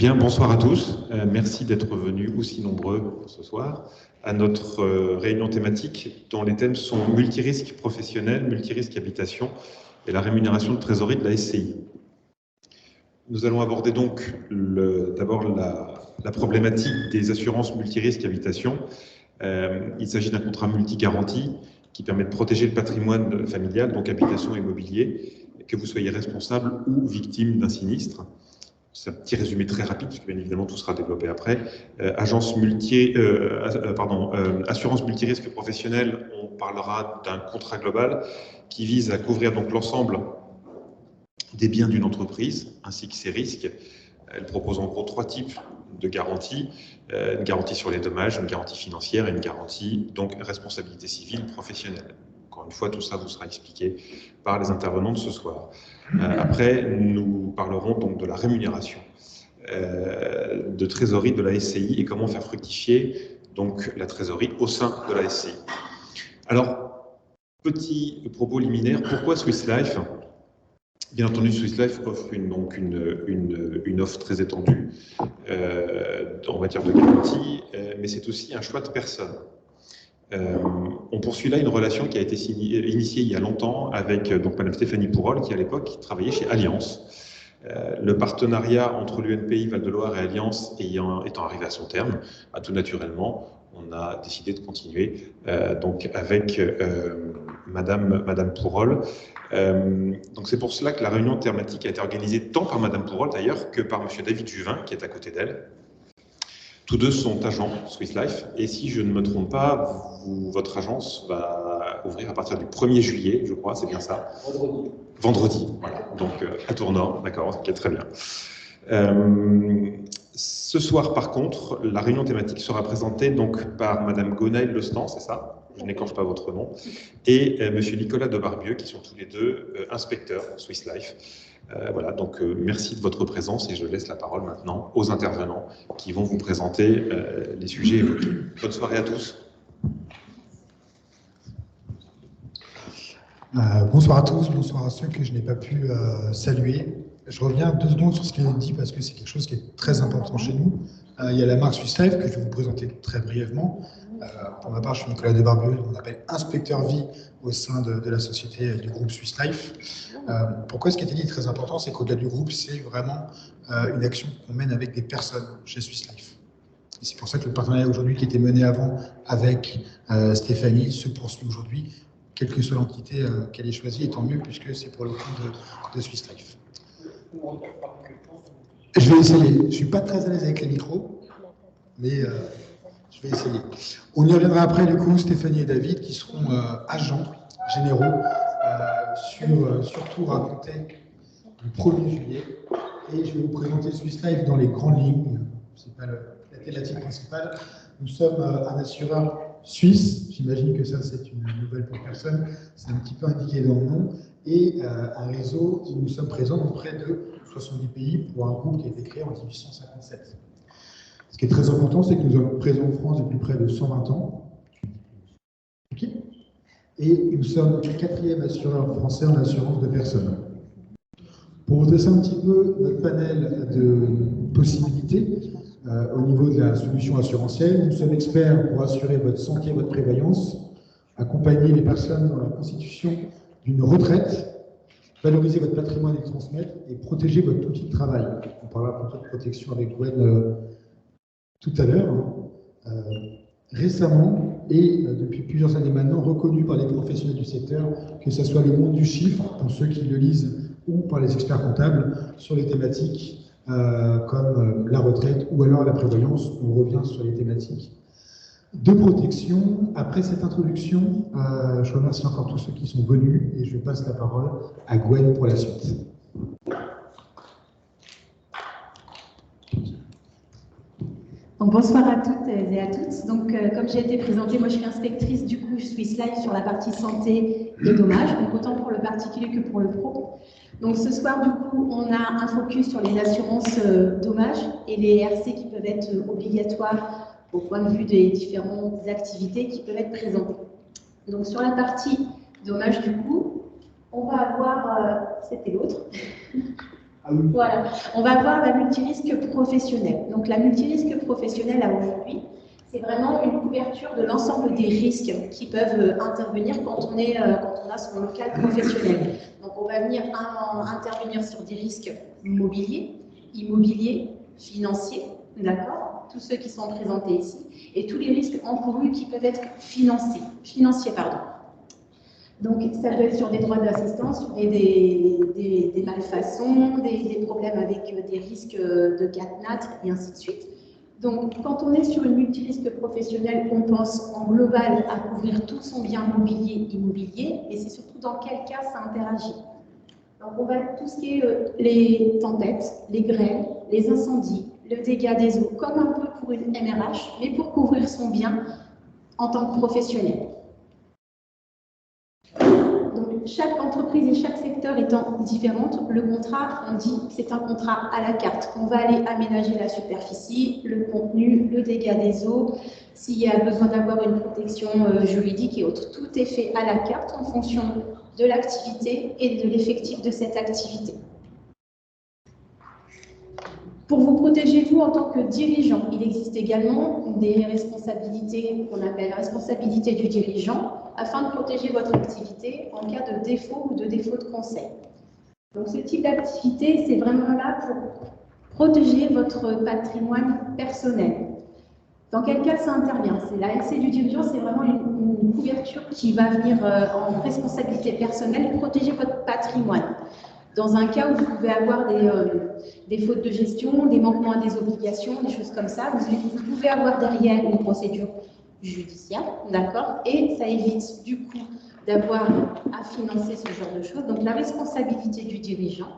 Bien, bonsoir à tous. Merci d'être venus aussi nombreux ce soir à notre réunion thématique dont les thèmes sont multirisque professionnel, multirisque habitation et la rémunération de trésorerie de la SCI. Nous allons aborder donc d'abord la problématique des assurances multirisque habitation. Il s'agit d'un contrat multigarantie qui permet de protéger le patrimoine familial, donc habitation immobilier, que vous soyez responsable ou victime d'un sinistre. C'est un petit résumé très rapide, puisque bien évidemment tout sera développé après. Assurance multirisque professionnelle, on parlera d'un contrat global qui vise à couvrir donc l'ensemble des biens d'une entreprise, ainsi que ses risques. Elle propose en gros 3 types de garanties. Une garantie sur les dommages, une garantie financière et une garantie, donc, responsabilité civile professionnelle. Encore une fois, tout ça vous sera expliqué par les intervenants de ce soir. Après, nous parlerons donc de la rémunération de trésorerie de la SCI et comment faire fructifier donc la trésorerie au sein de la SCI. Alors, petit propos liminaire, pourquoi Swiss Life ? Bien entendu, Swiss Life offre une offre très étendue en matière de garantie, mais c'est aussi un choix de personne. On poursuit là une relation qui a été initiée il y a longtemps avec donc Madame Stéphanie Pourol, qui à l'époque travaillait chez Allianz. Le partenariat entre l'UNPI Val-de-Loire et Allianz étant arrivé à son terme, tout naturellement, on a décidé de continuer donc avec Madame Pourol. Donc c'est pour cela que la réunion thématique a été organisée tant par Madame Pourol d'ailleurs que par Monsieur David Juvin, qui est à côté d'elle. Tous deux sont agents Swiss Life, et si je ne me trompe pas, votre agence va ouvrir à partir du 1er juillet, je crois, c'est bien ça? Vendredi, voilà, donc à Tournord, d'accord, ok, très bien. Ce soir, par contre, la réunion thématique sera présentée donc par Madame Gonaëlle Lestan, c'est ça? Je n'écorche pas votre nom, et Monsieur Nicolas de Barbieux, qui sont tous les deux inspecteurs Swiss Life. Voilà, donc merci de votre présence et je laisse la parole maintenant aux intervenants qui vont vous présenter les sujets évoqués. Bonne soirée à tous. Bonsoir à tous, bonsoir à ceux que je n'ai pas pu saluer. Je reviens 2 secondes sur ce qui est dit parce que c'est quelque chose qui est très important chez nous. Il y a la marque Swiss Life que je vais vous présenter très brièvement. Pour ma part, je suis Nicolas de Barbieux, on appelle inspecteur vie au sein de la société du groupe Swiss Life. Pourquoi ce qui a été dit est très important, c'est qu'au-delà du groupe, c'est vraiment une action qu'on mène avec des personnes chez Swiss Life. Et c'est pour ça que le partenariat aujourd'hui qui était mené avant avec Stéphanie se poursuit aujourd'hui, quelle que soit l'entité qu'elle ait choisie, et tant mieux puisque c'est pour le compte de Swiss Life. Je vais essayer. Je ne suis pas très à l'aise avec les micros, mais je vais essayer. On y reviendra après, du coup, Stéphanie et David, qui seront agents généraux sur Tours à compter du 1er juillet. Et je vais vous présenter Swiss Life dans les grandes lignes. Ce n'est pas la thématique principale. Nous sommes un assureur suisse. J'imagine que ça, c'est une nouvelle pour personne. C'est un petit peu indiqué dans le nom. Et un réseau où nous sommes présents dans près de 70 pays pour un groupe qui a été créé en 1857. Ce qui est très important, c'est que nous sommes présents en France depuis près de 120 ans. Okay. Et nous sommes le 4e assureur français en assurance de personnes. Pour vous dresser un petit peu notre panel de possibilités au niveau de la solution assurantielle, nous sommes experts pour assurer votre santé et votre prévoyance, accompagner les personnes dans la constitution d'une retraite, valoriser votre patrimoine et le transmettre, et protéger votre outil de travail. On parlera plutôt de protection avec Gwen tout à l'heure. Récemment, et depuis plusieurs années maintenant, reconnu par les professionnels du secteur, que ce soit le monde du chiffre, pour ceux qui le lisent, ou par les experts comptables, sur les thématiques comme la retraite ou alors la prévoyance. On revient sur les thématiques de protection. Après cette introduction, je remercie encore tous ceux qui sont venus et je passe la parole à Gwen pour la suite. Donc, bonsoir à toutes et à tous. Donc, comme j'ai été présentée, moi je suis inspectrice du coup Swiss Life sur la partie santé et dommages, donc autant pour le particulier que pour le pro. Donc ce soir, du coup, on a un focus sur les assurances dommages et les RC qui peuvent être obligatoires au point de vue des différentes activités qui peuvent être présentées. Donc sur la partie dommages, du coup, on va avoir... c'était l'autre. Voilà, on va voir la multirisque professionnelle. Donc la multirisque professionnelle à aujourd'hui, c'est vraiment une couverture de l'ensemble des risques qui peuvent intervenir quand on a son local professionnel. Donc on va venir intervenir sur des risques mobiliers, immobiliers, financiers, d'accord, tous ceux qui sont présentés ici, et tous les risques encourus qui peuvent être financiers. Donc, ça peut être sur des droits d'assistance, sur des malfaçons, des problèmes avec des risques de cadenas, et ainsi de suite. Donc, quand on est sur une multirisque professionnelle, on pense en global à couvrir tout son bien mobilier, immobilier, et c'est surtout dans quel cas ça interagit. Donc, on va tout ce qui est les tempêtes, les grêles, les incendies, le dégât des eaux, comme un peu pour une MRH, mais pour couvrir son bien en tant que professionnel. Donc, chaque entreprise et chaque secteur étant différente, le contrat, on dit que c'est un contrat à la carte. On va aller aménager la superficie, le contenu, le dégât des eaux, s'il y a besoin d'avoir une protection juridique et autres. Tout est fait à la carte en fonction de l'activité et de l'effectif de cette activité. Pour vous protéger, vous, en tant que dirigeant, il existe également des responsabilités qu'on appelle responsabilité du dirigeant afin de protéger votre activité en cas de défaut ou de défaut de conseil. Donc, ce type d'activité, c'est vraiment là pour protéger votre patrimoine personnel. Dans quel cas ça intervient? C'est la RC du dirigeant, c'est vraiment une couverture qui va venir en responsabilité personnelle protéger votre patrimoine. Dans un cas où vous pouvez avoir des fautes de gestion, des manquements à des obligations, des choses comme ça, vous pouvez avoir derrière une procédure judiciaire, d'accord? Et ça évite du coup d'avoir à financer ce genre de choses. Donc la responsabilité du dirigeant,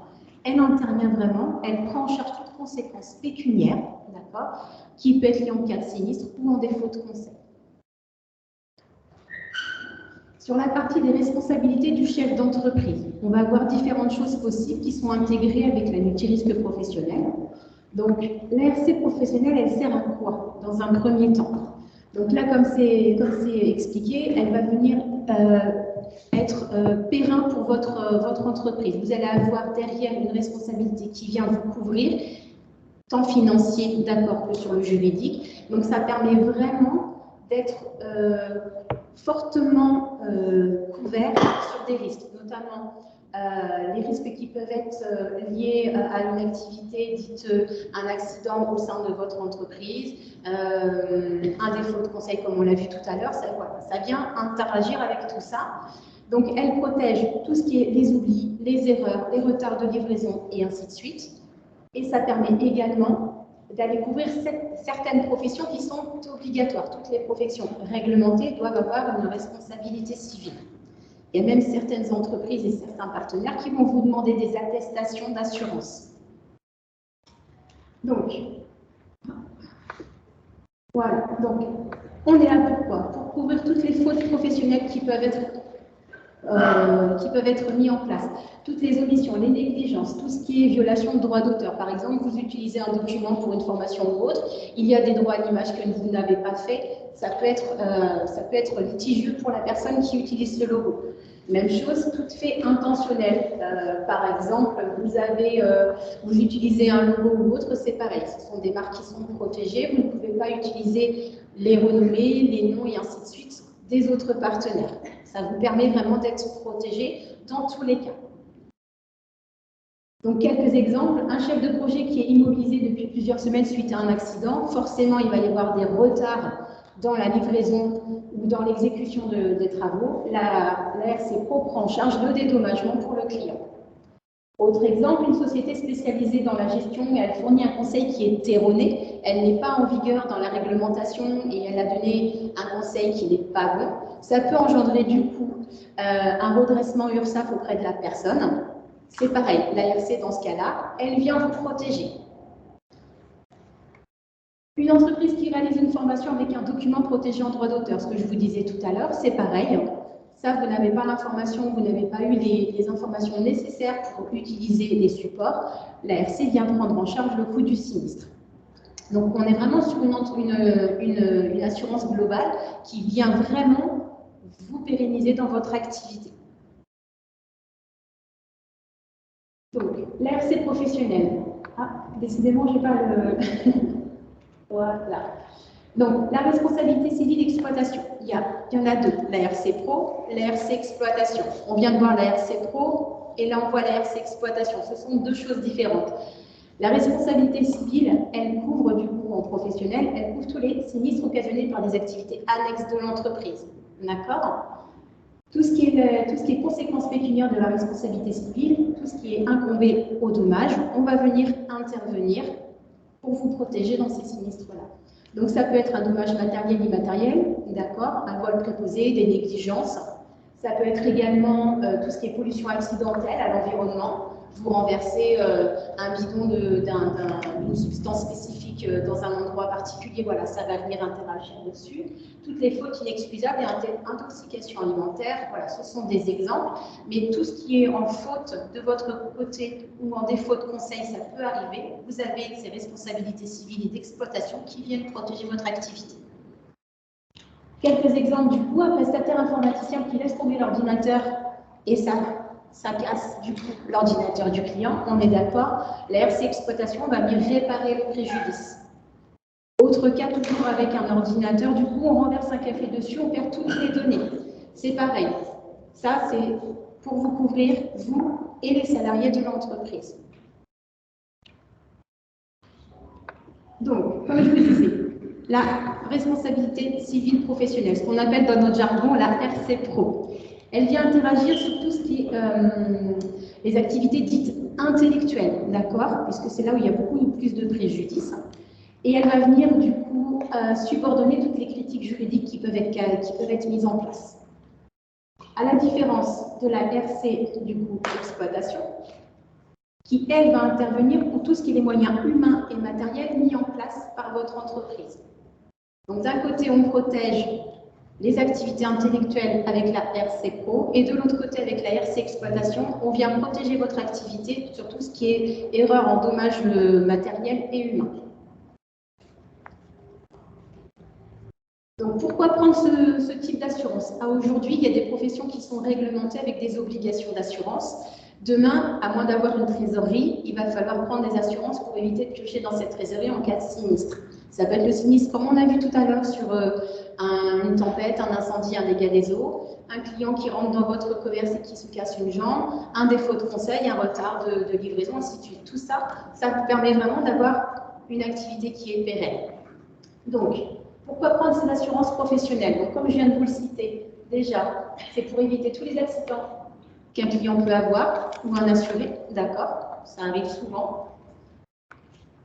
elle intervient vraiment, elle prend en charge toute conséquence pécuniaire, d'accord? Qui peut être liée en cas de sinistre ou en défaut de conseil. Sur la partie des responsabilités du chef d'entreprise, on va avoir différentes choses possibles qui sont intégrées avec la multirisque professionnelle. Donc, l'ARC professionnelle, elle sert à quoi dans un premier temps? Donc là, comme c'est expliqué, elle va venir être périn pour votre entreprise. Vous allez avoir derrière une responsabilité qui vient vous couvrir, tant financier, d'accord, que sur le juridique. Donc, ça permet vraiment d'être fortement couvert sur des risques, notamment les risques qui peuvent être liés à une activité dite un accident au sein de votre entreprise, un défaut de conseil comme on l'a vu tout à l'heure, ça vient interagir avec tout ça. Donc elle protège tout ce qui est les oublis, les erreurs, les retards de livraison et ainsi de suite. Et ça permet également d'aller couvrir certaines professions qui sont obligatoires. Toutes les professions réglementées doivent avoir une responsabilité civile. Il y a même certaines entreprises et certains partenaires qui vont vous demander des attestations d'assurance. Donc, voilà. Donc, on est là pourquoi? Pour couvrir toutes les fautes professionnelles qui peuvent être mis en place. Toutes les omissions, les négligences, tout ce qui est violation de droits d'auteur. Par exemple, vous utilisez un document pour une formation ou autre, il y a des droits à l'image que vous n'avez pas fait, ça peut être litigieux pour la personne qui utilise ce logo. Même chose, tout fait intentionnel. Par exemple, vous utilisez un logo ou autre, c'est pareil. Ce sont des marques qui sont protégées. Vous ne pouvez pas utiliser les renommées, les noms et ainsi de suite des autres partenaires. Ça vous permet vraiment d'être protégé dans tous les cas. Donc, quelques exemples. Un chef de projet qui est immobilisé depuis plusieurs semaines suite à un accident, forcément, il va y avoir des retards dans la livraison ou dans l'exécution des travaux. La RC Pro prend en charge le dédommagement pour le client. Autre exemple, une société spécialisée dans la gestion, elle fournit un conseil qui est erroné, elle n'est pas en vigueur dans la réglementation et elle a donné un conseil qui n'est pas bon. Ça peut engendrer du coup un redressement URSSAF auprès de la personne. C'est pareil, l'ARC dans ce cas-là, elle vient vous protéger. Une entreprise qui réalise une formation avec un document protégé en droit d'auteur, ce que je vous disais tout à l'heure, c'est pareil. Ça, vous n'avez pas l'information, vous n'avez pas eu les informations nécessaires pour utiliser les supports. L'ARC vient prendre en charge le coût du sinistre. Donc, on est vraiment sur une assurance globale qui vient vraiment vous pérenniser dans votre activité. Donc, l'ARC professionnelle. Ah, décidément, je n'ai pas le... Voilà. Donc, la responsabilité civile d'exploitation, il y en a deux, la RC Pro, la RC Exploitation. On vient de voir la RC Pro et là on voit la RC Exploitation. Ce sont deux choses différentes. La responsabilité civile, elle couvre du coup en professionnel, elle couvre tous les sinistres occasionnés par des activités annexes de l'entreprise. D'accord ? Tout ce qui est conséquences pécuniaires de la responsabilité civile, tout ce qui est incombé au dommage, on va venir intervenir pour vous protéger dans ces sinistres-là. Donc ça peut être un dommage matériel, immatériel, d'accord, un vol préposé, des négligences. Ça peut être également tout ce qui est pollution accidentelle à l'environnement. Vous renversez un bidon d'une substance spécifique dans un endroit particulier, voilà, ça va venir interagir dessus. Toutes les fautes inexcusables et intoxication alimentaire, voilà, ce sont des exemples. Mais tout ce qui est en faute de votre côté ou en défaut de conseil, ça peut arriver. Vous avez ces responsabilités civiles et d'exploitation qui viennent protéger votre activité. Quelques exemples du coup, un prestataire informaticien qui laisse tomber l'ordinateur et ça casse du coup l'ordinateur du client, on est d'accord, la RC Exploitation va venir réparer le préjudice. Autre cas, toujours avec un ordinateur, du coup on renverse un café dessus, on perd toutes les données. C'est pareil, ça c'est pour vous couvrir, vous et les salariés de l'entreprise. Donc, comme je vous disais, la responsabilité civile professionnelle, ce qu'on appelle dans notre jargon la RC Pro. Elle vient interagir sur tout ce qui est les activités dites intellectuelles, d'accord, puisque c'est là où il y a beaucoup plus de préjudice. Et elle va venir du coup subordonner toutes les critiques juridiques qui peuvent être mises en place. À la différence de la RC du coup exploitation, qui elle va intervenir pour tout ce qui est les moyens humains et matériels mis en place par votre entreprise. Donc d'un côté, on protège les activités intellectuelles avec la RC Pro et de l'autre côté, avec la RC Exploitation, on vient protéger votre activité sur tout ce qui est erreur en dommages matériels et humains. Donc pourquoi prendre ce type d'assurance? Aujourd'hui, il y a des professions qui sont réglementées avec des obligations d'assurance. Demain, à moins d'avoir une trésorerie, il va falloir prendre des assurances pour éviter de piocher dans cette trésorerie en cas de sinistre. Ça peut être le sinistre, comme on a vu tout à l'heure, sur une tempête, un incendie, un dégât des eaux, un client qui rentre dans votre commerce et qui se casse une jambe, un défaut de conseil, un retard de livraison, ainsi de suite. Tout ça, ça vous permet vraiment d'avoir une activité qui est pérenne. Donc, pourquoi prendre ces assurances professionnelles? Donc, comme je viens de vous le citer, déjà, c'est pour éviter tous les accidents qu'un client peut avoir, ou un assuré, d'accord, ça arrive souvent.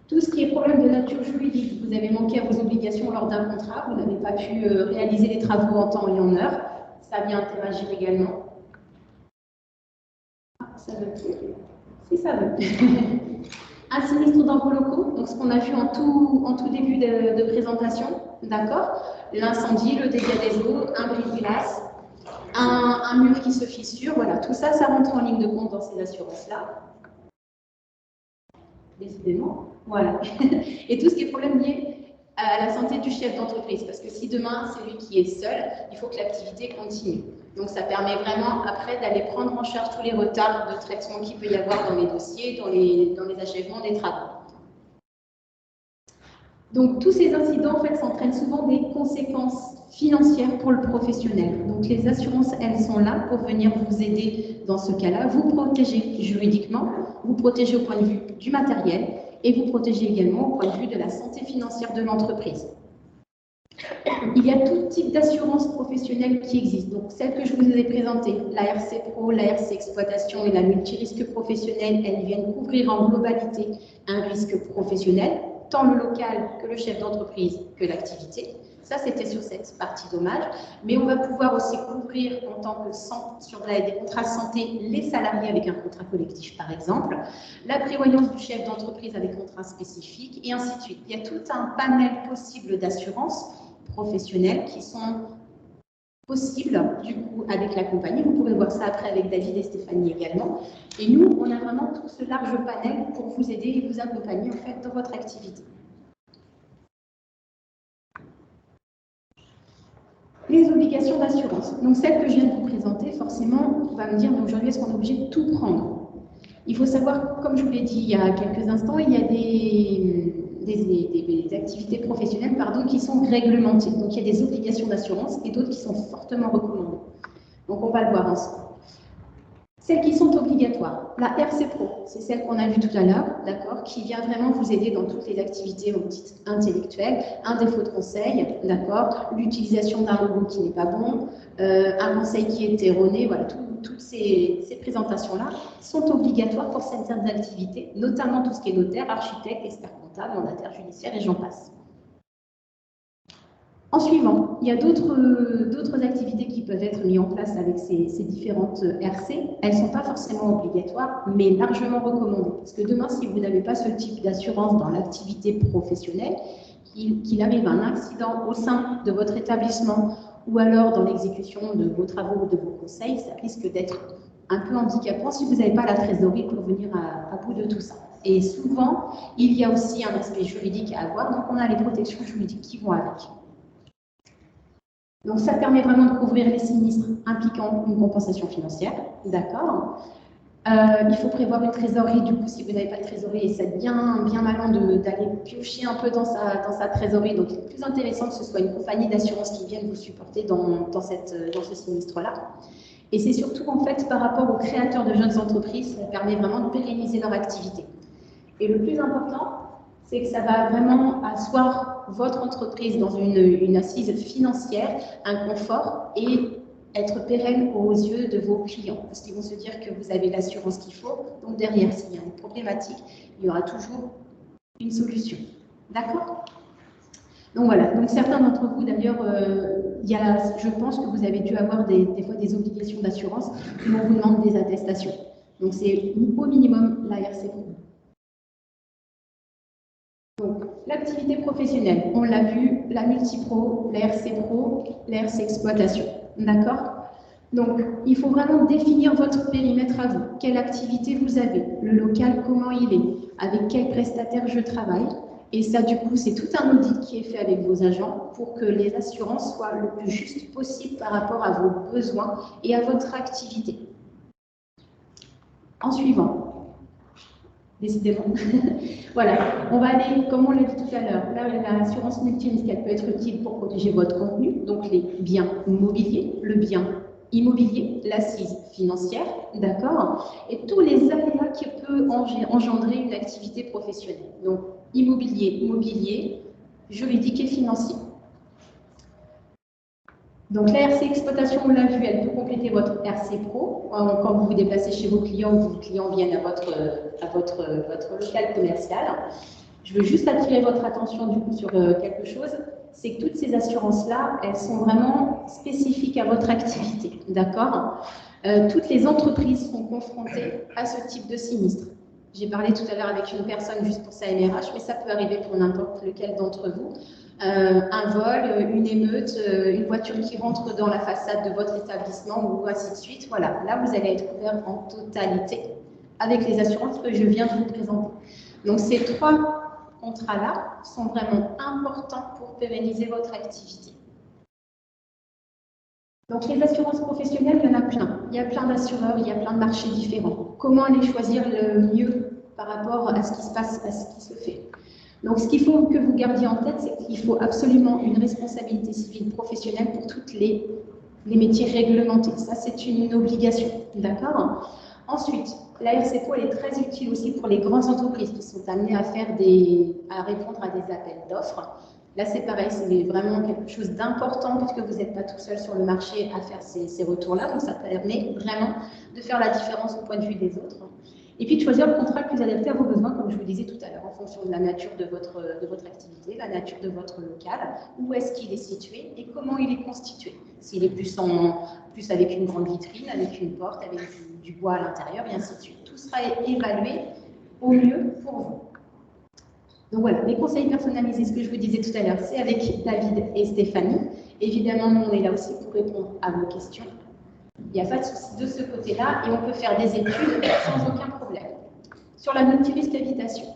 Tout ce qui est problème de nature juridique, vous avez manqué à vos obligations lors d'un contrat, vous n'avez pas pu réaliser les travaux en temps et en heure, ça vient interagir également. Ah, ça veut plus. Si ça veut. Un sinistre dans vos locaux, donc ce qu'on a vu en tout début de présentation, d'accord, l'incendie, le dégât des eaux, un brise-glace, un mur qui se fissure, voilà, tout ça, ça rentre en ligne de compte dans ces assurances-là. Décidément, voilà. Et tout ce qui est problème lié à la santé du chef d'entreprise, parce que si demain c'est lui qui est seul, il faut que l'activité continue. Donc ça permet vraiment après d'aller prendre en charge tous les retards de traitement qu'il peut y avoir dans les dossiers, dans les achèvements des travaux. Donc tous ces incidents en fait s'entraînent souvent des conséquences financières pour le professionnel. Donc les assurances, elles sont là pour venir vous aider dans ce cas-là, vous protéger juridiquement, vous protéger au point de vue du matériel et vous protéger également au point de vue de la santé financière de l'entreprise. Il y a tout type d'assurance professionnelle qui existe. Donc celle que je vous ai présentée, la RC Pro, la RC Exploitation et la multirisque professionnelle, elles viennent couvrir en globalité un risque professionnel, tant le local que le chef d'entreprise que l'activité. Ça, c'était sur cette partie dommage. Mais on va pouvoir aussi couvrir en tant que sur des contrats santé les salariés avec un contrat collectif, par exemple, la prévoyance du chef d'entreprise avec contrat spécifique, et ainsi de suite. Il y a tout un panel possible d'assurances professionnelles qui sont possibles, du coup, avec la compagnie. Vous pourrez voir ça après avec David et Stéphanie également. Et nous, on a vraiment tout ce large panel pour vous aider et vous accompagner, en fait, dans votre activité. Les obligations d'assurance. Donc, celle que je viens de vous présenter, forcément, on va me dire, mais aujourd'hui, est-ce qu'on est obligé de tout prendre? Il faut savoir, comme je vous l'ai dit il y a quelques instants, il y a des activités professionnelles qui sont réglementées. Donc il y a des obligations d'assurance et d'autres qui sont fortement recommandées. Donc on va le voir ensemble. Celles qui sont obligatoires, la RC Pro, c'est celle qu'on a vue tout à l'heure, d'accord, qui vient vraiment vous aider dans toutes les activités intellectuelles, un défaut de conseil, d'accord, l'utilisation d'un logo qui n'est pas bon, un conseil qui est erroné, voilà, toutes ces présentations-là sont obligatoires pour certaines activités, notamment tout ce qui est notaire, architecte, expert comptable, mandataire judiciaire et j'en passe. En suivant, il y a d'autres activités qui peuvent être mises en place avec ces différentes RC. Elles ne sont pas forcément obligatoires, mais largement recommandées. Parce que demain, si vous n'avez pas ce type d'assurance dans l'activité professionnelle, qu'il arrive un accident au sein de votre établissement ou alors dans l'exécution de vos travaux ou de vos conseils, ça risque d'être un peu handicapant si vous n'avez pas la trésorerie pour venir à bout de tout ça. Et souvent, il y a aussi un aspect juridique à avoir, donc on a les protections juridiques qui vont avec. Donc ça permet vraiment de couvrir les sinistres impliquant une compensation financière, d'accord. Il faut prévoir une trésorerie, du coup si vous n'avez pas de trésorerie, et ça devient bien malin d'aller piocher un peu dans sa trésorerie, donc il est plus intéressant que ce soit une compagnie d'assurance qui vienne vous supporter dans ce sinistre-là. Et c'est surtout en fait par rapport aux créateurs de jeunes entreprises, ça permet vraiment de pérenniser leur activité. Et le plus important, c'est que ça va vraiment asseoir votre entreprise dans une assise financière, un confort et être pérenne aux yeux de vos clients. Parce qu'ils vont se dire que vous avez l'assurance qu'il faut. Donc derrière, s'il y a une problématique, il y aura toujours une solution. D'accord ? Donc voilà, donc certains d'entre vous d'ailleurs, je pense que vous avez dû avoir des fois des obligations d'assurance qui vont vous demander des attestations. Donc c'est au minimum la RC Pro. Donc, l'activité professionnelle, on l'a vu, la multipro, la RC Pro, la RC Exploitation. D'accord? Donc, il faut vraiment définir votre périmètre à vous. Quelle activité vous avez? Le local, comment il est? Avec quel prestataire je travaille? Et ça, du coup, c'est tout un audit qui est fait avec vos agents pour que les assurances soient le plus juste possible par rapport à vos besoins et à votre activité. En suivant, décidément. Voilà, on va aller, comme on l'a dit tout à l'heure, là, l'assurance multirisque, elle peut être utile pour protéger votre contenu, donc les biens mobiliers, le bien immobilier, l'assise financière, d'accord, et tous les aléas qui peuvent engendrer une activité professionnelle. Donc, immobilier, mobilier, juridique et financier. Donc la RC Exploitation, on l'a vu, elle peut compléter votre RC Pro quand vous vous déplacez chez vos clients ou que vos clients viennent à votre local commercial. Je veux juste attirer votre attention du coup sur quelque chose, c'est que toutes ces assurances-là, elles sont vraiment spécifiques à votre activité, d'accord? Toutes les entreprises sont confrontées à ce type de sinistre. J'ai parlé tout à l'heure avec une personne juste pour sa MRH, mais ça peut arriver pour n'importe lequel d'entre vous. Un vol, une émeute, une voiture qui rentre dans la façade de votre établissement ou ainsi de suite. Voilà, là vous allez être couvert en totalité avec les assurances que je viens de vous présenter. Donc ces trois contrats-là sont vraiment importants pour pérenniser votre activité. Donc les assurances professionnelles, il y en a plein. Il y a plein d'assureurs, il y a plein de marchés différents. Comment aller choisir le mieux par rapport à ce qui se passe, à ce qui se fait? Donc, ce qu'il faut que vous gardiez en tête, c'est qu'il faut absolument une responsabilité civile professionnelle pour tous les métiers réglementés. Ça, c'est une obligation, d'accord? Ensuite, la RC Pro, elle est très utile aussi pour les grandes entreprises qui sont amenées à répondre à des appels d'offres. Là, c'est pareil, c'est vraiment quelque chose d'important puisque vous n'êtes pas tout seul sur le marché à faire ces retours-là. Donc, ça permet vraiment de faire la différence au point de vue des autres. Et puis de choisir le contrat le plus adapté à vos besoins, comme je vous disais tout à l'heure, en fonction de la nature de votre activité, la nature de votre local, où est-ce qu'il est situé et comment il est constitué. S'il est plus avec une grande vitrine, avec une porte, avec du bois à l'intérieur, et ainsi de suite. Tout sera évalué au mieux pour vous. Donc voilà, les conseils personnalisés, ce que je vous disais tout à l'heure, c'est avec David et Stéphanie. Évidemment, nous, on est là aussi pour répondre à vos questions. Il n'y a pas de souci de ce côté-là et on peut faire des études sans aucun problème. Sur la multirisque habitation,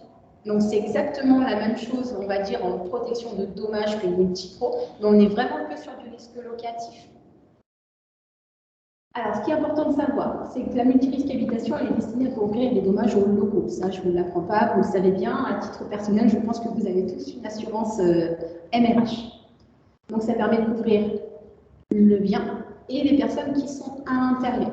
donc c'est exactement la même chose, on va dire, en protection de dommages que le multipro, mais on est vraiment que sur du risque locatif. Alors, ce qui est important de savoir, c'est que la multirisque habitation, elle est destinée à couvrir les dommages aux locaux. Ça, je ne vous l'apprends pas, vous le savez bien. À titre personnel, je pense que vous avez tous une assurance MRH. Donc, ça permet de couvrir le bien et les personnes qui sont à l'intérieur.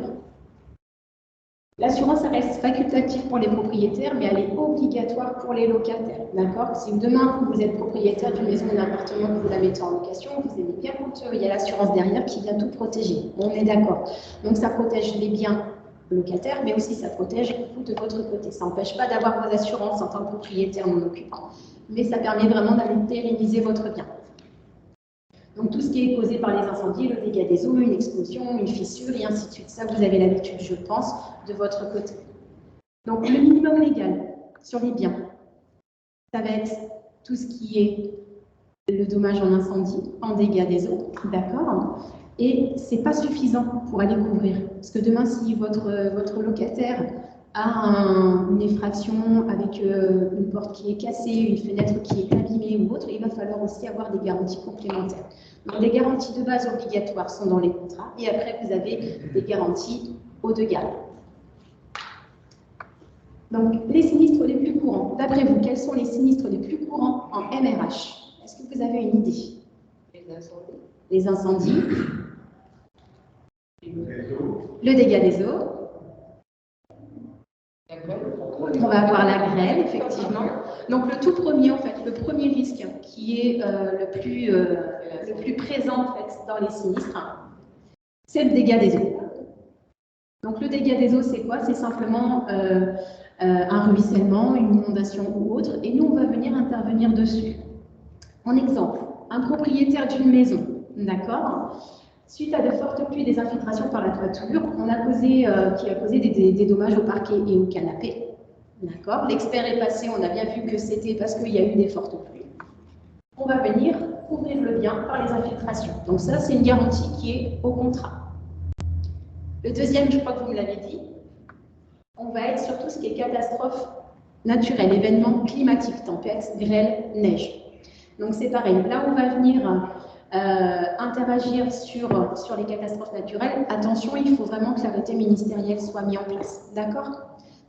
L'assurance reste facultative pour les propriétaires, mais elle est obligatoire pour les locataires. D'accord? Si demain, vous êtes propriétaire d'une maison ou d'un appartement, que vous la mettez en location, vous aimez bien quand il y a l'assurance derrière qui vient tout protéger. On est d'accord. Donc, ça protège les biens locataires, mais aussi ça protège vous de votre côté. Ça n'empêche pas d'avoir vos assurances en tant que propriétaire non occupant, mais ça permet vraiment d'aller pérenniser votre bien. Donc tout ce qui est causé par les incendies, le dégât des eaux, une explosion, une fissure et ainsi de suite. Ça, vous avez l'habitude, je pense, de votre côté. Donc le minimum légal sur les biens, ça va être tout ce qui est le dommage en incendie, en dégâts des eaux, d'accord? Et c'est pas suffisant pour aller couvrir. Parce que demain, si votre locataire a une effraction avec une porte qui est cassée, une fenêtre qui est abîmée ou autre, il va falloir aussi avoir des garanties complémentaires. Donc, les garanties de base obligatoires sont dans les contrats et après, vous avez des garanties haut de gamme. Donc, les sinistres les plus courants. D'après vous, quels sont les sinistres les plus courants en MRH? Est-ce que vous avez une idée? Les incendies. Le dégât des eaux. On va avoir la grêle, effectivement. Donc le tout premier, en fait, le premier risque qui est le plus présent en fait, dans les sinistres, c'est le dégât des eaux. Donc le dégât des eaux, c'est quoi? C'est simplement un ruissellement, une inondation ou autre, et nous, on va venir intervenir dessus. En exemple, un propriétaire d'une maison, d'accord? Suite à de fortes pluies et des infiltrations par la toiture, qui a causé des dommages au parquet et au canapé. D'accord? L'expert est passé, on a bien vu que c'était parce qu'il y a eu des fortes pluies. On va venir couvrir le bien par les infiltrations. Donc ça, c'est une garantie qui est au contrat. Le deuxième, je crois que vous me l'avez dit, on va être sur tout ce qui est catastrophe naturelle, événements climatiques, tempêtes, grêle, neige. Donc c'est pareil, là on va venir interagir sur les catastrophes naturelles. Attention, il faut vraiment que l'arrêté ministériel soit mis en place. D'accord?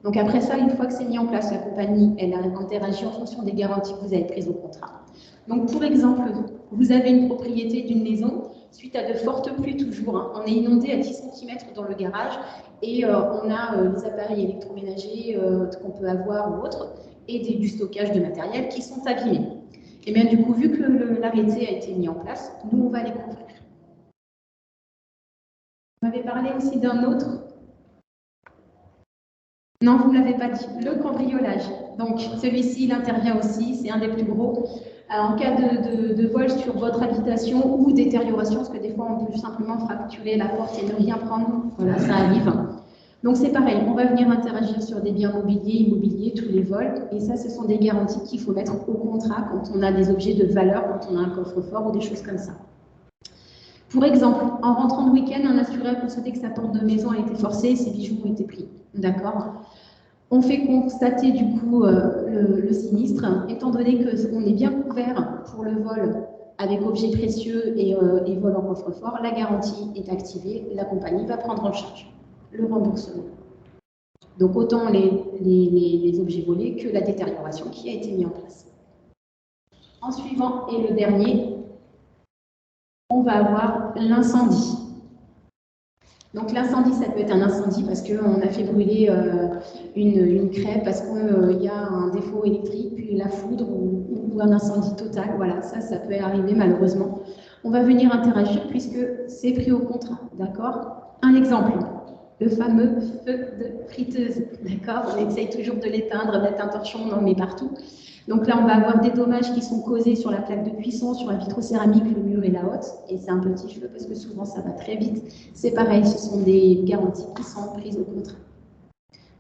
Donc après ça, une fois que c'est mis en place, la compagnie, elle interagit en fonction des garanties que vous avez prises au contrat. Donc pour exemple, vous avez une propriété d'une maison, suite à de fortes pluies toujours, hein, on est inondé à 10 cm dans le garage et on a les appareils électroménagers qu'on peut avoir ou autres et du stockage de matériel qui sont abîmés. Et bien du coup, vu que l'arrêté a été mis en place, nous on va les couvrir. Vous m'avez parlé aussi d'un autre. Non, vous ne l'avez pas dit. Le cambriolage. Donc celui-ci, il intervient aussi, c'est un des plus gros. En cas de vol sur votre habitation ou détérioration, parce que des fois on peut simplement fracturer la porte et ne rien prendre, voilà, ça arrive. Donc c'est pareil, on va venir interagir sur des biens mobiliers, immobiliers, tous les vols, et ça ce sont des garanties qu'il faut mettre au contrat quand on a des objets de valeur, quand on a un coffre-fort ou des choses comme ça. Pour exemple, en rentrant de week-end, un assuré a constaté que sa porte de maison a été forcée et ses bijoux ont été pris. D'accord? On fait constater du coup le sinistre, étant donné qu'on est bien couvert pour le vol avec objets précieux et vol en coffre-fort, la garantie est activée, la compagnie va prendre en charge le remboursement. Donc autant les objets volés que la détérioration qui a été mise en place. En suivant, et le dernier, on va avoir l'incendie. Donc l'incendie, ça peut être un incendie parce qu'on a fait brûler une crêpe, parce qu'il y a un défaut électrique, puis la foudre ou un incendie total. Voilà, ça peut arriver malheureusement. On va venir interagir puisque c'est pris au contrat, d'accord? Un exemple, le fameux feu de friteuse, d'accord? On essaye toujours de l'éteindre, mettre un torchon, on en met partout. Donc là, on va avoir des dommages qui sont causés sur la plaque de cuisson, sur la vitrocéramique, le mur et la hotte. Et c'est un petit feu parce que souvent, ça va très vite. C'est pareil, ce sont des garanties qui sont prises au contrat.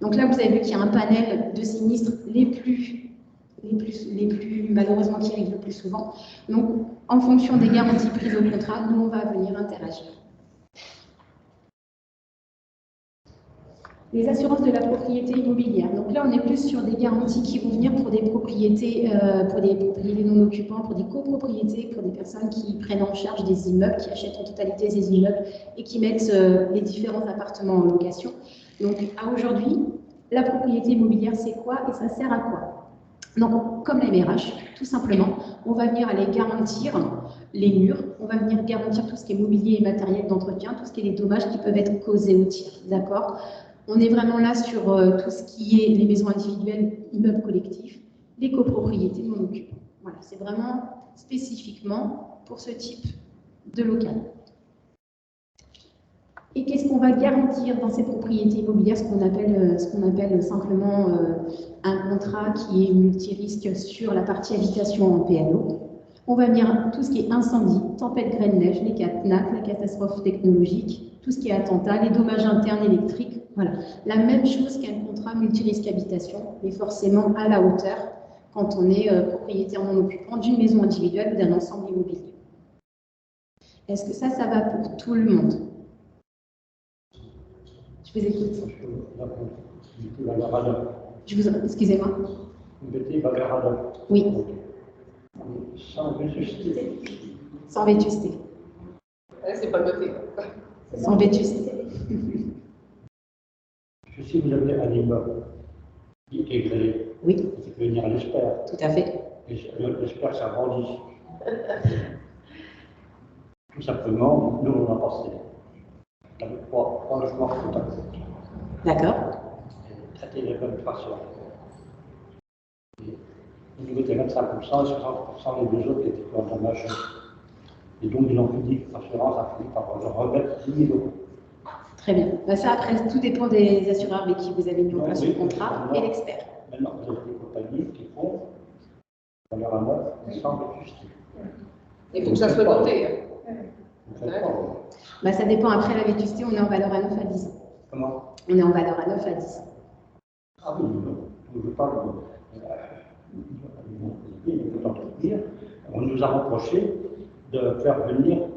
Donc là, vous avez vu qu'il y a un panel de sinistres les plus malheureusement qui arrivent le plus souvent. Donc, en fonction des garanties prises au contrat, nous, on va venir interagir. Les assurances de la propriété immobilière. Donc là, on est plus sur des garanties qui vont venir pour des propriétés non occupants, pour des copropriétés, pour des personnes qui prennent en charge des immeubles, qui achètent en totalité des immeubles et qui mettent les différents appartements en location. Donc à aujourd'hui, la propriété immobilière, c'est quoi et ça sert à quoi? Donc, comme la MRH, tout simplement, on va venir aller garantir les murs, on va venir garantir tout ce qui est mobilier et matériel d'entretien, tout ce qui est les dommages qui peuvent être causés au tiers, d'accord? On est vraiment là sur tout ce qui est les maisons individuelles, immeubles collectifs, les copropriétés non occupants. Voilà, c'est vraiment spécifiquement pour ce type de local. Et qu'est-ce qu'on va garantir dans ces propriétés immobilières, ce qu'on appelle simplement un contrat qui est multirisque sur la partie habitation en PNO. On va venir tout ce qui est incendie, tempête, grêle, neige, les CatNat, la catastrophe technologique, tout ce qui est attentat, les dommages internes électriques. Voilà, la même chose qu'un contrat multirisque habitation, mais forcément à la hauteur quand on est propriétaire non occupant d'une maison individuelle ou d'un ensemble immobilier. Est-ce que ça va pour tout le monde? Je vous écoute. Excusez-moi. Oui. Sans vétusté. Sans vétusté. C'est pas noté. Sans vétusté. Si vous avez un immeuble qui est grillé, oui. Vous pouvez venir à l'espère. Tout à fait. L'espère, ça grandit. Tout simplement, nous, on a passé avec trois logements contact. D'accord. Traiter les bonnes façons. Au niveau des 25% et 60%, les deux autres étaient endommagés. Et donc, ils ont fini, l'assurance a fini par leur remettre 10 000 €. Très bien. Ben ça, après, tout dépend des assureurs avec qui vous avez mis en place le contrat et l'expert. Maintenant, vous avez des compagnies qui font valeur à neuf, sans vétusté. Il faut que ça soit noté. Ben, ça dépend. Après la vétusté, on est en valeur à 9 à 10 ans. Comment? On est en valeur à 9 à 10 ans. Ah oui, je parle d'entretenir. On nous a reproché de faire venir,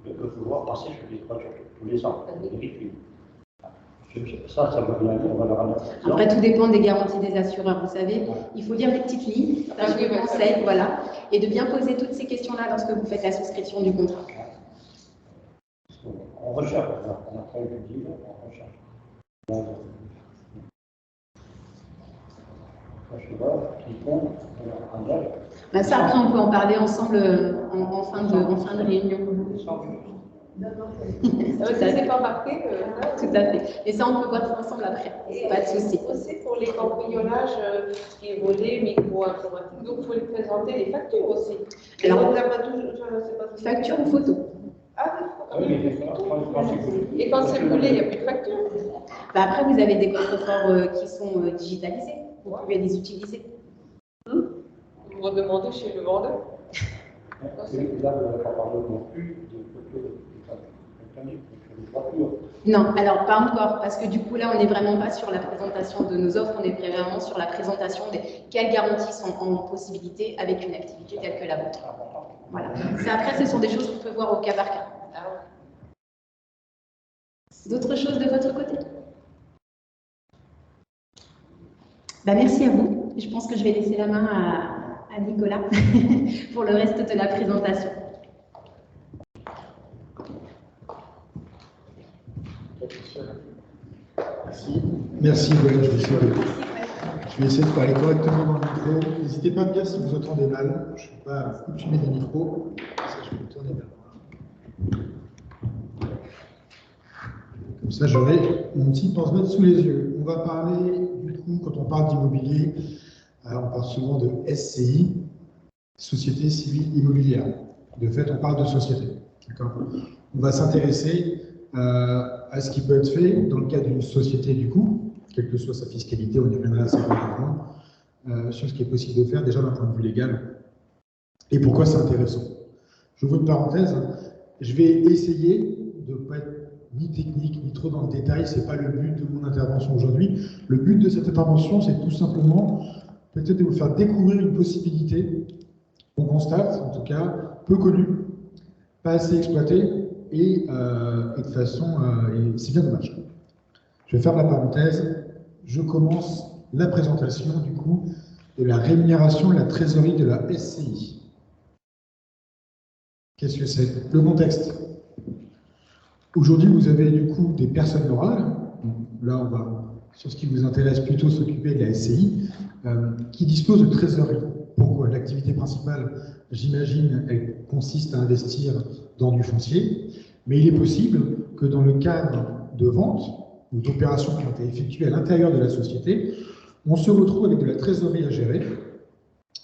de pouvoir passer sur les voitures tous les ans, des véhicules. Ça veut rien dire, on va leur en avoir. Après, tout dépend des garanties des assureurs. Vous savez, il faut lire les petites lignes, ça je vous conseille, voilà, et de bien poser toutes ces questions-là lorsque vous faites la souscription du contrat. On recherche, on a très utile, on recherche. Ben ça, après, on peut en parler ensemble en fin de réunion. C'est pas marqué. Tout à fait. Et ça, on peut voir ça ensemble après. Pas de souci. Aussi pour les cambriolages, ce qui est volé, micro-informatique. Donc, il faut les présenter les factures aussi. Alors, pas facture ou photo? Ah oui, et quand c'est volé, il n'y a plus de facture. Ben après, vous avez des coffres-forts qui sont digitalisés. Vous pouvez les utiliser. Vous redemandez chez le vendeur. Non, alors pas encore, parce que du coup là, on n'est vraiment pas sur la présentation de nos offres, on est vraiment sur la présentation de quelles garanties sont en possibilité avec une activité telle que la vôtre. Voilà. Après, ce sont des choses qu'on peut voir au cas par cas. D'autres choses de votre côté? Ben, merci à vous. Je pense que je vais laisser la main à Nicolas pour le reste de la présentation. Merci, voilà, je vais essayer de parler correctement dans le micro. N'hésitez pas à me dire si vous entendez mal. Je ne suis pas coutumé des micros. Ça, je vais me tourner vers moi. Comme ça, j'aurai mon petit pense-bête sous les yeux. On va parler, du coup, quand on parle d'immobilier, on parle souvent de SCI, Société Civile Immobilière. De fait, on parle de société. On va s'intéresser à ce qui peut être fait dans le cas d'une société, du coup, quelle que soit sa fiscalité, on y reviendra assez rapidement, sur ce qui est possible de faire déjà d'un point de vue légal et pourquoi c'est intéressant. J'ouvre une parenthèse, je vais essayer de ne pas être ni technique, ni trop dans le détail, ce n'est pas le but de mon intervention aujourd'hui. Le but de cette intervention, c'est tout simplement peut-être de vous faire découvrir une possibilité qu'on constate, en tout cas, peu connue, pas assez exploitée, et de façon, c'est bien dommage. Je ferme la parenthèse. Je commence la présentation, du coup, de la rémunération et la trésorerie de la SCI. Qu'est-ce que c'est? Le contexte. Aujourd'hui, vous avez du coup des personnes morales. Là, on va, sur ce qui vous intéresse, plutôt s'occuper de la SCI, qui disposent de trésorerie. Pourquoi? L'activité principale, j'imagine, elle consiste à investir dans du foncier, mais il est possible que dans le cadre de vente ou d'opérations qui ont été effectuées à l'intérieur de la société, on se retrouve avec de la trésorerie à gérer,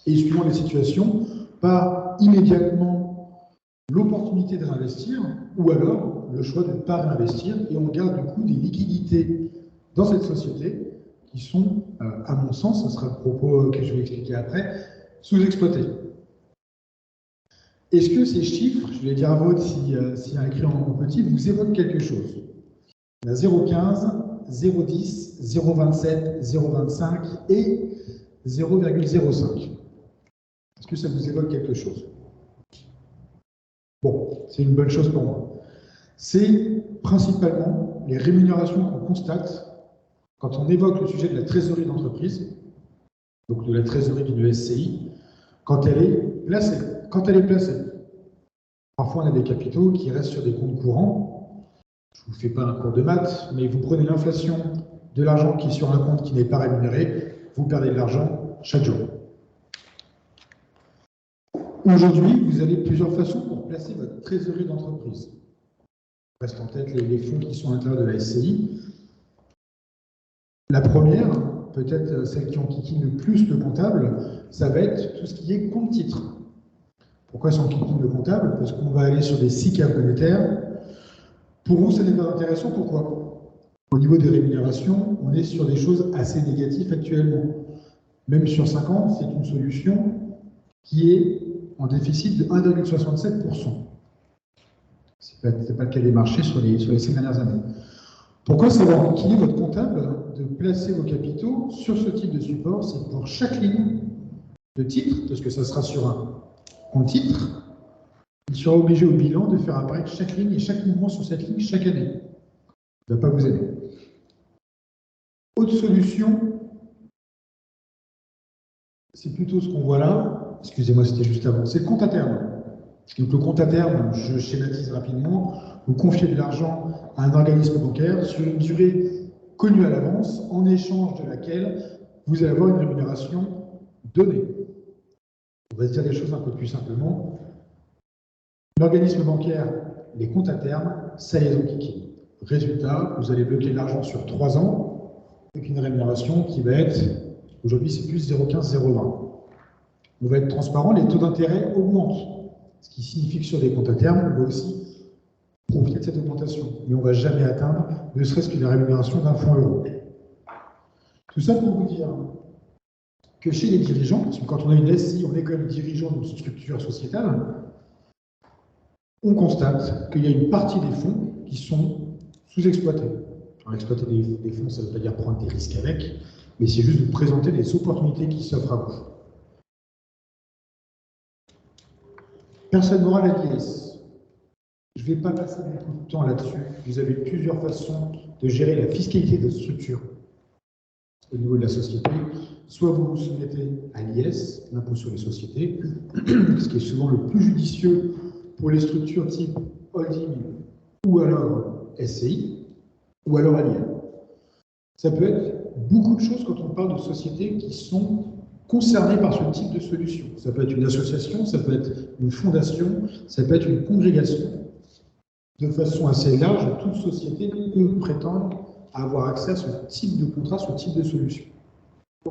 et suivant les situations, pas immédiatement l'opportunité de réinvestir, ou alors le choix de ne pas réinvestir, et on garde du coup des liquidités dans cette société qui sont, à mon sens, ce sera le propos que je vais expliquer après, sous-exploités. Est-ce que ces chiffres, je vais dire à votre s'il y a écrit en petit, vous évoquent quelque chose? On a 0,15, 0,10, 0,27, 0,25 et 0,05. Est-ce que ça vous évoque quelque chose? Bon, c'est une bonne chose pour moi. C'est principalement les rémunérations qu'on constate quand on évoque le sujet de la trésorerie d'entreprise, donc de la trésorerie d'une SCI, quand elle est placée. Parfois, on a des capitaux qui restent sur des comptes courants. Je ne vous fais pas un cours de maths, mais vous prenez l'inflation de l'argent qui est sur un compte qui n'est pas rémunéré, vous perdez de l'argent chaque jour. Aujourd'hui, vous avez plusieurs façons pour placer votre trésorerie d'entreprise. Reste en tête les fonds qui sont à l'intérieur de la SCI. La première, peut-être celle qui enquiquine le plus le comptable, ça va être tout ce qui est compte-titre. Pourquoi ça enquiquine le comptable? Parce qu'on va aller sur des SICAV monétaires. Pour vous, ça n'est pas intéressant. Pourquoi? Au niveau des rémunérations, on est sur des choses assez négatives actuellement. Même sur 5 ans, c'est une solution qui est en déficit de 1,67%. Ce n'est pas le cas des marchés sur les 5 dernières années. Pourquoi ça va enquiquiner votre comptable de placer vos capitaux sur ce type de support? C'est pour chaque ligne de titre, parce que ça sera sur un compte titre, il sera obligé au bilan de faire apparaître chaque ligne et chaque mouvement sur cette ligne chaque année. Ça ne va pas vous aider. Autre solution, c'est plutôt ce qu'on voit là. Excusez-moi, c'était juste avant. C'est le compte à terme. Donc le compte à terme, je schématise rapidement, vous confiez de l'argent à un organisme bancaire sur une durée connue à l'avance, en échange de laquelle vous allez avoir une rémunération donnée. On va se dire des choses un peu plus simplement. L'organisme bancaire, les comptes à terme, ça les enquiquine. Résultat, vous allez bloquer de l'argent sur 3 ans avec une rémunération qui va être, aujourd'hui c'est plus 0,15, 0,20. On va être transparent, les taux d'intérêt augmentent. Ce qui signifie que sur des comptes à terme, on va aussi profiter de cette augmentation. Mais on ne va jamais atteindre, ne serait-ce qu'une rémunération d'un fonds euro. Tout ça pour vous dire que chez les dirigeants, parce que quand on a une SCI, on est quand même dirigeant d'une structure sociétale, on constate qu'il y a une partie des fonds qui sont sous-exploités. Alors, exploiter des fonds, ça ne veut pas dire prendre des risques avec, mais c'est juste vous présenter des opportunités qui s'offrent à vous. Personne morale à l'IS. Je ne vais pas passer beaucoup de temps là-dessus. Vous avez plusieurs façons de gérer la fiscalité de structure au niveau de la société. Soit vous vous soumettez à l'IS, l'impôt sur les sociétés, ce qui est souvent le plus judicieux pour les structures type holding ou alors SCI, ou alors ALIA. Ça peut être beaucoup de choses quand on parle de sociétés qui sont concernées par ce type de solution. Ça peut être une association, ça peut être une fondation, ça peut être une congrégation. De façon assez large, toute société peut prétendre à avoir accès à ce type de contrat, ce type de solution.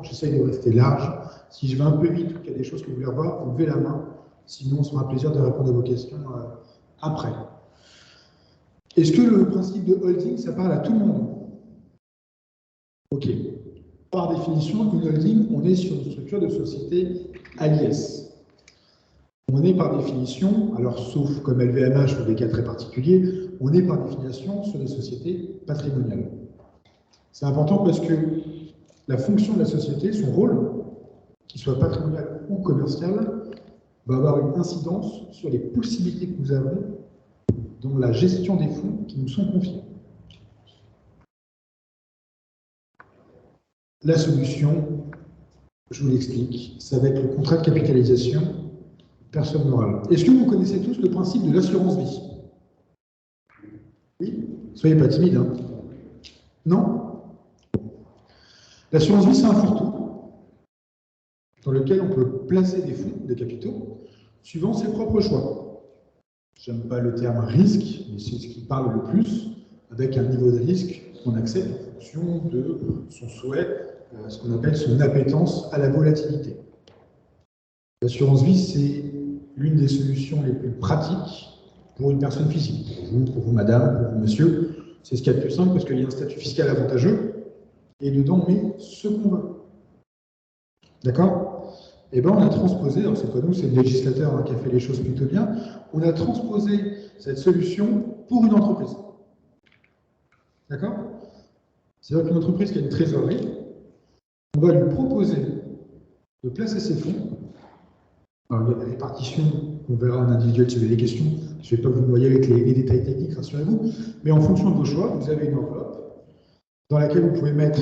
J'essaye de rester large. Si je vais un peu vite ou qu'il y a des choses que vous voulez revoir, vous levez la main. Sinon, on se fera plaisir de répondre à vos questions après. Est-ce que le principe de holding, ça parle à tout le monde? Ok. Par définition, une holding, on est sur une structure de société à l'IS. On est par définition, alors sauf comme LVMH ou des cas très particuliers, on est par définition sur des sociétés patrimoniales. C'est important parce que la fonction de la société, son rôle, qu'il soit patrimonial ou commercial, va avoir une incidence sur les possibilités que nous avons dans la gestion des fonds qui nous sont confiés. La solution, je vous l'explique, ça va être le contrat de capitalisation personne morale. Est-ce que vous connaissez tous le principe de l'assurance vie? Oui? Soyez pas timide, hein? Non? L'assurance vie, c'est un fourre-tout dans lequel on peut placer des fonds, des capitaux, suivant ses propres choix. J'aime pas le terme risque, mais c'est ce qui parle le plus, avec un niveau de risque qu'on accepte en fonction de son souhait, ce qu'on appelle son appétence à la volatilité. L'assurance vie, c'est l'une des solutions les plus pratiques pour une personne physique. Pour vous, madame, pour vous, monsieur, c'est ce qu'il y a de plus simple parce qu'il y a un statut fiscal avantageux et dedans, on met ce qu'on veut. D'accord? Eh bien, on a transposé, alors c'est pas nous, c'est le législateur qui a fait les choses plutôt bien, on a transposé cette solution pour une entreprise. D'accord? C'est-à-dire qu'une entreprise qui a une trésorerie, on va lui proposer de placer ses fonds. Alors, il y a la répartition, on verra en individuel si vous avez des questions. Je ne vais pas vous noyer avec les détails techniques, rassurez-vous. Mais en fonction de vos choix, vous avez une enveloppe dans laquelle vous pouvez mettre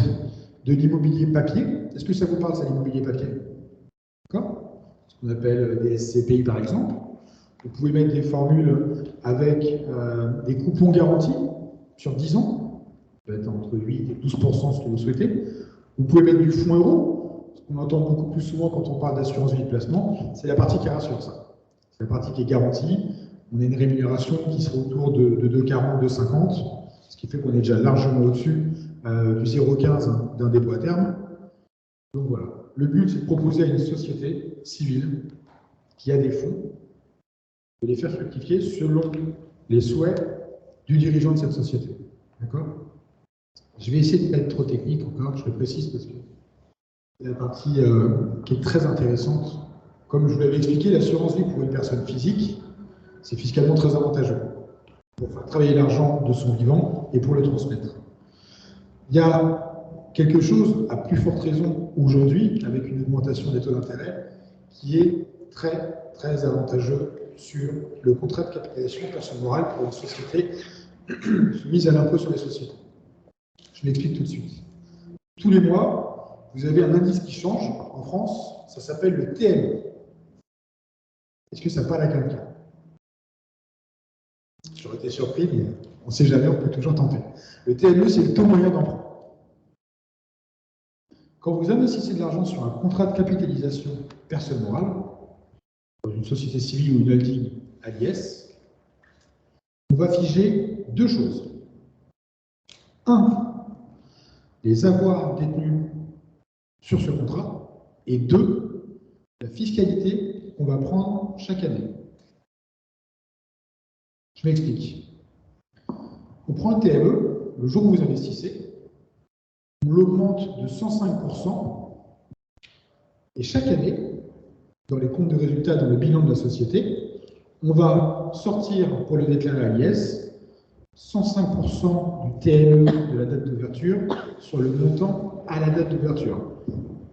de l'immobilier papier. Est-ce que ça vous parle, ça, l'immobilier papier? D'accord? Ce qu'on appelle des SCPI, par exemple. Vous pouvez mettre des formules avec des coupons garantis sur 10 ans. Ça peut être entre 8 et 12%, ce que vous souhaitez. Vous pouvez mettre du fonds euro. Ce qu'on entend beaucoup plus souvent quand on parle d'assurance vie de placement, c'est la partie qui rassure ça. C'est la partie qui est garantie. On a une rémunération qui sera autour de 2,40, 2,50, ce qui fait qu'on est déjà largement au-dessus du 0,15 d'un dépôt à terme. Donc voilà. Le but, c'est de proposer à une société civile qui a des fonds, de les faire fructifier selon les souhaits du dirigeant de cette société. D'accord? Je vais essayer de ne pas être trop technique encore, je le précise parce que c'est la partie qui est très intéressante. Comme je vous l'avais expliqué, l'assurance vie pour une personne physique, c'est fiscalement très avantageux pour faire travailler l'argent de son vivant et pour le transmettre. Il y a quelque chose, à plus forte raison aujourd'hui, avec une augmentation des taux d'intérêt, qui est très, très avantageux sur le contrat de capitalisation personne morale pour une société soumise à l'impôt sur les sociétés. Je m'explique tout de suite. Tous les mois, vous avez un indice qui change en France, ça s'appelle le TME. Est-ce que ça parle à quelqu'un? J'aurais été surpris, mais on ne sait jamais, on peut toujours tenter. Le TME, c'est le taux moyen d'emprunt. Quand vous investissez de l'argent sur un contrat de capitalisation personne morale, dans une société civile ou une holding à l'IS, on va figer deux choses. Un, les avoirs détenus sur ce contrat, et deux, la fiscalité qu'on va prendre chaque année. Je m'explique. On prend le TME, le jour où vous investissez, on l'augmente de 105%, et chaque année, dans les comptes de résultats, dans le bilan de la société, on va sortir pour le déclarer à l'IS 105% du TME de la date d'ouverture sur le montant à la date d'ouverture.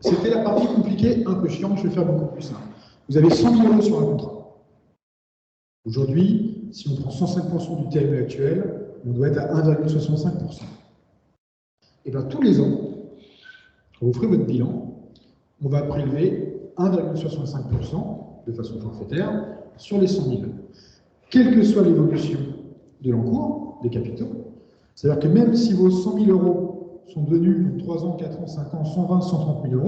C'était la partie compliquée, un peu chiante, je vais faire beaucoup plus simple. Vous avez 100 000 € sur un contrat. Aujourd'hui, si on prend 105% du TME actuel, on doit être à 1,65%. Et bien tous les ans, quand vous ferez votre bilan, on va prélever 1,65% de façon forfaitaire sur les 100 000. Quelle que soit l'évolution de l'encours, des capitaux, c'est-à-dire que même si vos 100 000 € sont devenus 3 ans, 4 ans, 5 ans, 120, 130 000 €,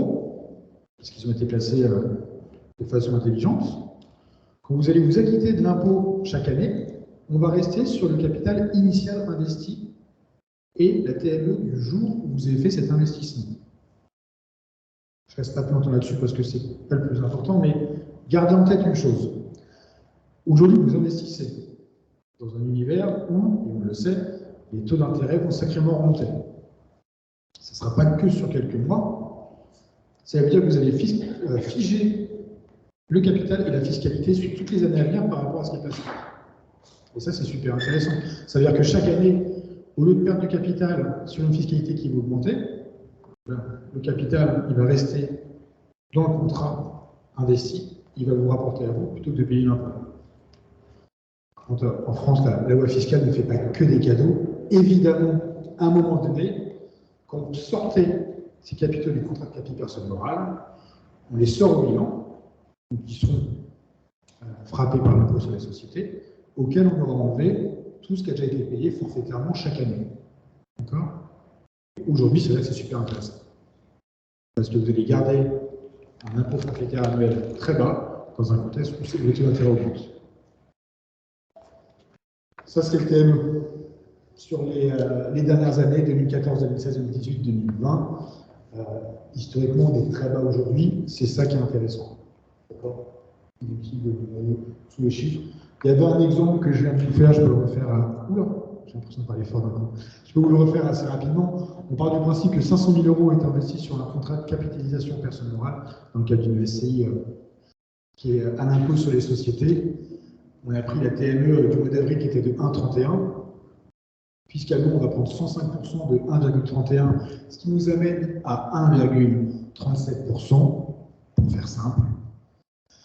parce qu'ils ont été placés de façon intelligente, quand vous allez vous acquitter de l'impôt chaque année, on va rester sur le capital initial investi et la TME du jour où vous avez fait cet investissement. Je reste pas plus longtemps là-dessus parce que c'est pas le plus important, mais gardez en tête une chose. Aujourd'hui, vous investissez dans un univers où, et on le sait, les taux d'intérêt vont sacrément remonter. Ce ne sera pas que sur quelques mois. Ça veut dire que vous allez figer le capital et la fiscalité sur toutes les années à venir par rapport à ce qui est passé. Et ça, c'est super intéressant. Ça veut dire que chaque année, au lieu de perdre du capital sur une fiscalité qui va augmenter, le capital, il va rester dans le contrat investi, il va vous rapporter à vous plutôt que de payer l'impôt. En France, la loi fiscale ne fait pas que des cadeaux. Évidemment, à un moment donné, quand vous sortez ces capitaux du contrat de capi personne morale, on les sort au bilan, donc ils seront frappés par l'impôt sur les sociétés, auquel on aura enlevé tout ce qui a déjà été payé forfaitairement chaque année. D'accord? Aujourd'hui, c'est vrai que c'est super intéressant. Parce que vous allez garder un impôt forfaitaire annuel très bas dans un contexte où le taux d'intérêt augmente. Ça, c'est le thème sur les dernières années, 2014, 2016, 2018, 2020. Historiquement, on est très bas aujourd'hui. C'est ça qui est intéressant. D'accord? Inutile de sous les chiffres. Il y avait un exemple que je viens de vous faire, je peux le refaire à... Oula, j'ai l'impression de parler fort d'un coup. Je peux vous le refaire assez rapidement. On part du principe que 500 000 € est investi sur un contrat de capitalisation personne morale, dans le cadre d'une SCI qui est à l'impôt sur les sociétés. On a pris la TME du mois d'avril qui était de 1,31. Fiscalement, on va prendre 105% de 1,31, ce qui nous amène à 1,37%, pour faire simple.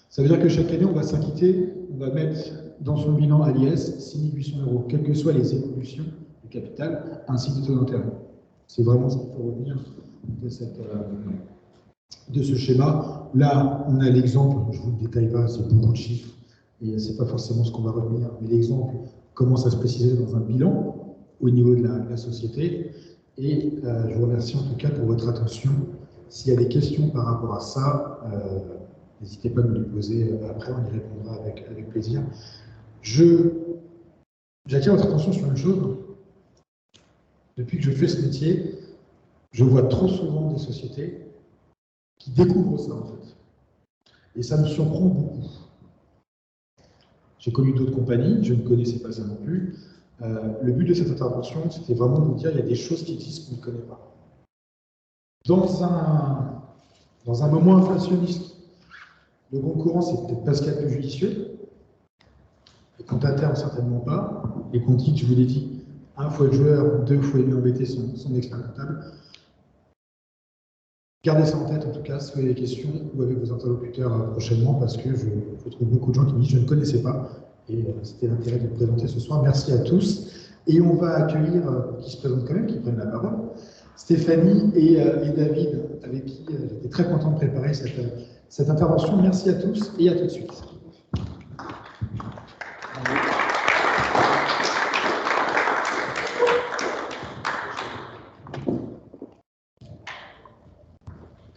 Ça veut dire que chaque année, on va s'acquitter, on va mettre dans son bilan à l'IS 6 800 €, quelles que soient les évolutions du capital, ainsi que du taux d'intérêt. C'est vraiment ce qu'il faut retenir de ce schéma. Là, on a l'exemple, je ne vous le détaille pas, c'est beaucoup de chiffres, et ce n'est pas forcément ce qu'on va retenir, mais l'exemple commence à se préciser dans un bilan au niveau de la société. Et je vous remercie en tout cas pour votre attention. S'il y a des questions par rapport à ça, n'hésitez pas à me les poser. Après, on y répondra avec plaisir. J'attire votre attention sur une chose. Depuis que je fais ce métier, je vois trop souvent des sociétés qui découvrent ça, en fait. Et ça me surprend beaucoup. J'ai connu d'autres compagnies, je ne connaissais pas ça non plus. Le but de cette intervention, c'était vraiment de vous dire qu'il y a des choses qui existent qu'on ne connaît pas. Dans un moment inflationniste, le bon courant, c'est peut-être pas ce qu'il y a de plus judicieux. Les comptes internes, certainement pas. Les comptes titres, je vous l'ai dit, 1 fois le joueur, 2 fois aimer embêter son expert comptable. Gardez ça en tête, en tout cas, si vous avez des questions ou avec vos interlocuteurs prochainement, parce que je trouve beaucoup de gens qui me disent je ne connaissais pas. Et c'était l'intérêt de vous présenter ce soir. Merci à tous. Et on va accueillir, qui se présentent quand même, qui prennent la parole, Stéphanie et David, avec qui j'étais très content de préparer cette intervention. Merci à tous et à tout de suite.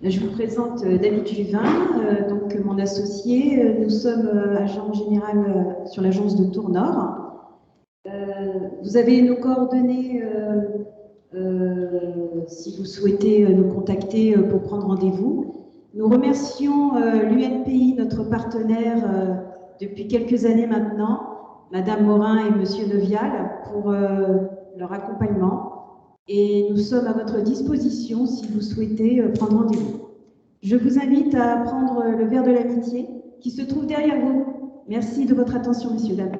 Je vous présente David Juvin, donc mon associé. Nous sommes agent général sur l'agence de Tournord. Vous avez nos coordonnées si vous souhaitez nous contacter pour prendre rendez-vous. Nous remercions l'UNPI, notre partenaire depuis quelques années maintenant, Madame Morin et Monsieur Nevial, pour leur accompagnement. Et nous sommes à votre disposition si vous souhaitez prendre rendez-vous. Je vous invite à prendre le verre de l'amitié qui se trouve derrière vous. Merci de votre attention, messieurs, dames.